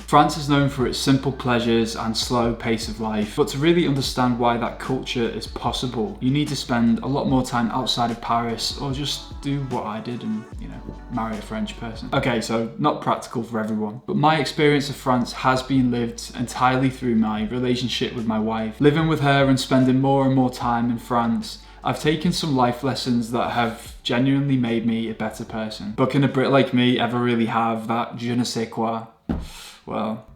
France is known for its simple pleasures and slow pace of life, but to really understand why that culture is possible, you need to spend a lot more time outside of Paris, or just do what I did and, marry a French person. Okay, so not practical for everyone, but my experience of France has been lived entirely through my relationship with my wife. Living with her and spending more and more time in France, I've taken some life lessons that have genuinely made me a better person. But can a Brit like me ever really have that je ne sais quoi? Well,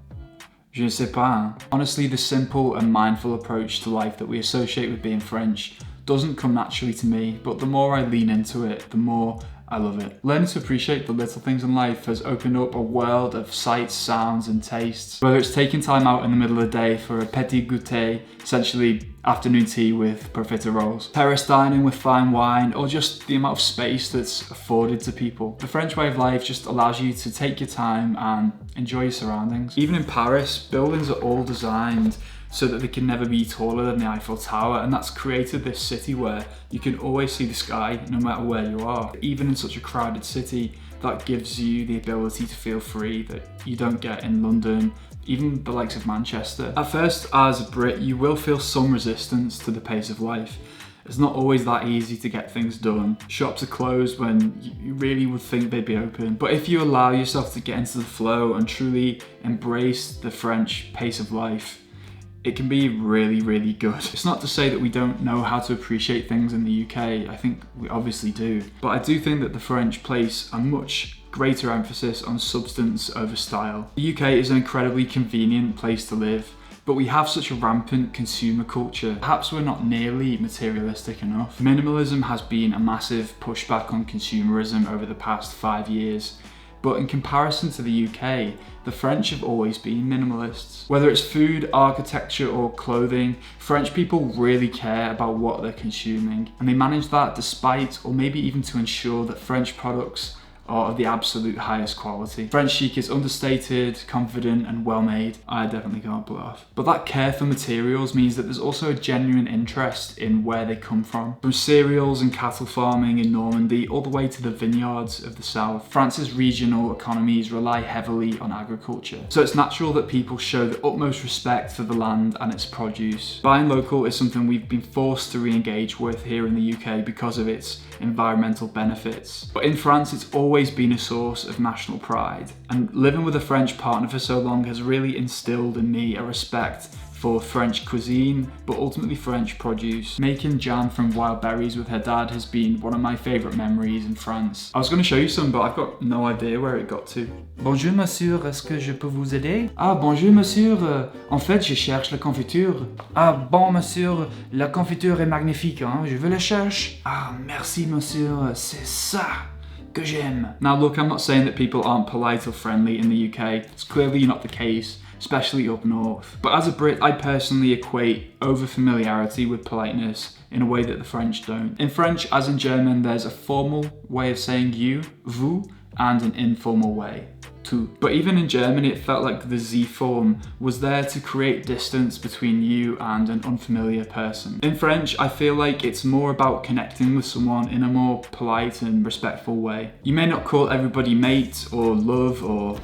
je ne sais pas. Honestly, the simple and mindful approach to life that we associate with being French doesn't come naturally to me, but the more I lean into it, the more I love it. Learning to appreciate the little things in life has opened up a world of sights, sounds and tastes. Whether it's taking time out in the middle of the day for a petit goûter, essentially afternoon tea with profiteroles, terrace dining with fine wine, or just the amount of space that's afforded to people. The French way of life just allows you to take your time and enjoy your surroundings. Even in Paris, buildings are all designed so that they can never be taller than the Eiffel Tower, and that's created this city where you can always see the sky no matter where you are. Even in such a crowded city, that gives you the ability to feel free that you don't get in London, even the likes of Manchester. At first, as a Brit, you will feel some resistance to the pace of life. It's not always that easy to get things done. Shops are closed when you really would think they'd be open. But if you allow yourself to get into the flow and truly embrace the French pace of life, it can be really, really good. It's not to say that we don't know how to appreciate things in the UK. I think we obviously do. But I do think that the French place a much greater emphasis on substance over style. The UK is an incredibly convenient place to live, but we have such a rampant consumer culture. Perhaps we're not nearly materialistic enough. Minimalism has been a massive pushback on consumerism over the past 5 years. But in comparison to the UK, the French have always been minimalists. Whether it's food, architecture or clothing, French people really care about what they're consuming. And they manage that despite, or maybe even to ensure, that French products are of the absolute highest quality. French chic is understated, confident and well made. I definitely can't pull it off. But that care for materials means that there's also a genuine interest in where they come from. From cereals and cattle farming in Normandy all the way to the vineyards of the south, France's regional economies rely heavily on agriculture. So it's natural that people show the utmost respect for the land and its produce. Buying local is something we've been forced to re-engage with here in the UK because of its environmental benefits. But in France, it's always been a source of national pride. And living with a French partner for so long has really instilled in me a respect for French cuisine, but ultimately French produce. Making jam from wild berries with her dad has been one of my favourite memories in France. I was going to show you some, but I've got no idea where it got to. Bonjour monsieur, est-ce que je peux vous aider? Ah bonjour monsieur, en fait je cherche la confiture. Ah bon monsieur, la confiture est magnifique, hein? Je veux la chercher. Ah merci monsieur, c'est ça que j'aime. Now look, I'm not saying that people aren't polite or friendly in the UK. It's clearly not the case, especially up north. But as a Brit, I personally equate over-familiarity with politeness in a way that the French don't. In French, as in German, there's a formal way of saying you, vous, and an informal way, tu. But even in German, it felt like the Z form was there to create distance between you and an unfamiliar person. In French, I feel like it's more about connecting with someone in a more polite and respectful way. You may not call everybody mate or love or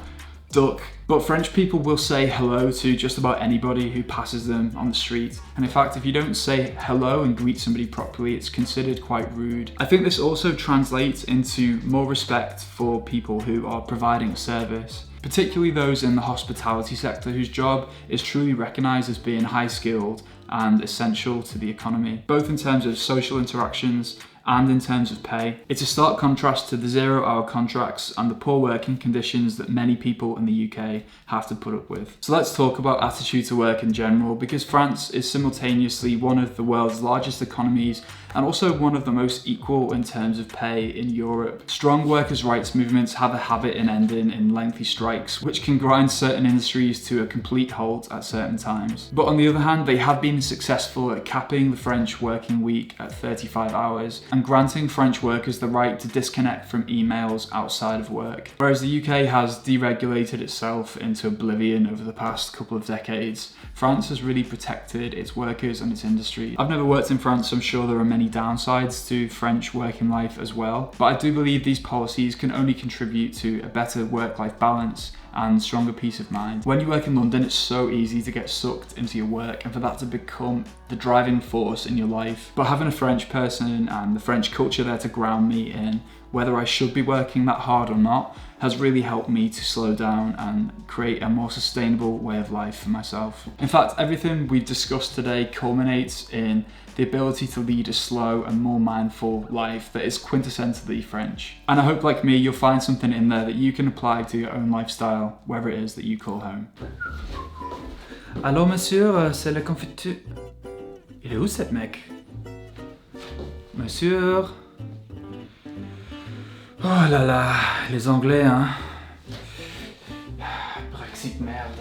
duck, but French people will say hello to just about anybody who passes them on the street. And in fact, if you don't say hello and greet somebody properly, it's considered quite rude. I think this also translates into more respect for people who are providing a service, particularly those in the hospitality sector whose job is truly recognised as being high skilled and essential to the economy, both in terms of social interactions and in terms of pay. It's a stark contrast to the 0-hour contracts and the poor working conditions that many people in the UK have to put up with. So let's talk about attitude to work in general, because France is simultaneously one of the world's largest economies and also one of the most equal in terms of pay in Europe. Strong workers' rights movements have a habit in ending in lengthy strikes, which can grind certain industries to a complete halt at certain times. But on the other hand, they have been successful at capping the French working week at 35 hours and granting French workers the right to disconnect from emails outside of work. Whereas the UK has deregulated itself into oblivion over the past couple of decades, France has really protected its workers and its industry. I've never worked in France, so I'm sure there are many many downsides to French working life as well. But I do believe these policies can only contribute to a better work-life balance and stronger peace of mind. When you work in London, it's so easy to get sucked into your work and for that to become the driving force in your life. But having a French person and the French culture there to ground me in whether I should be working that hard or not has really helped me to slow down and create a more sustainable way of life for myself. In fact, everything we've discussed today culminates in the ability to lead a slow and more mindful life that is quintessentially French. And I hope, like me, you'll find something in there that you can apply to your own lifestyle, wherever it is that you call home. Alors monsieur, c'est la confiture... Il est où cette mec? Monsieur... Oh là là, les Anglais, hein. Brexit, merde.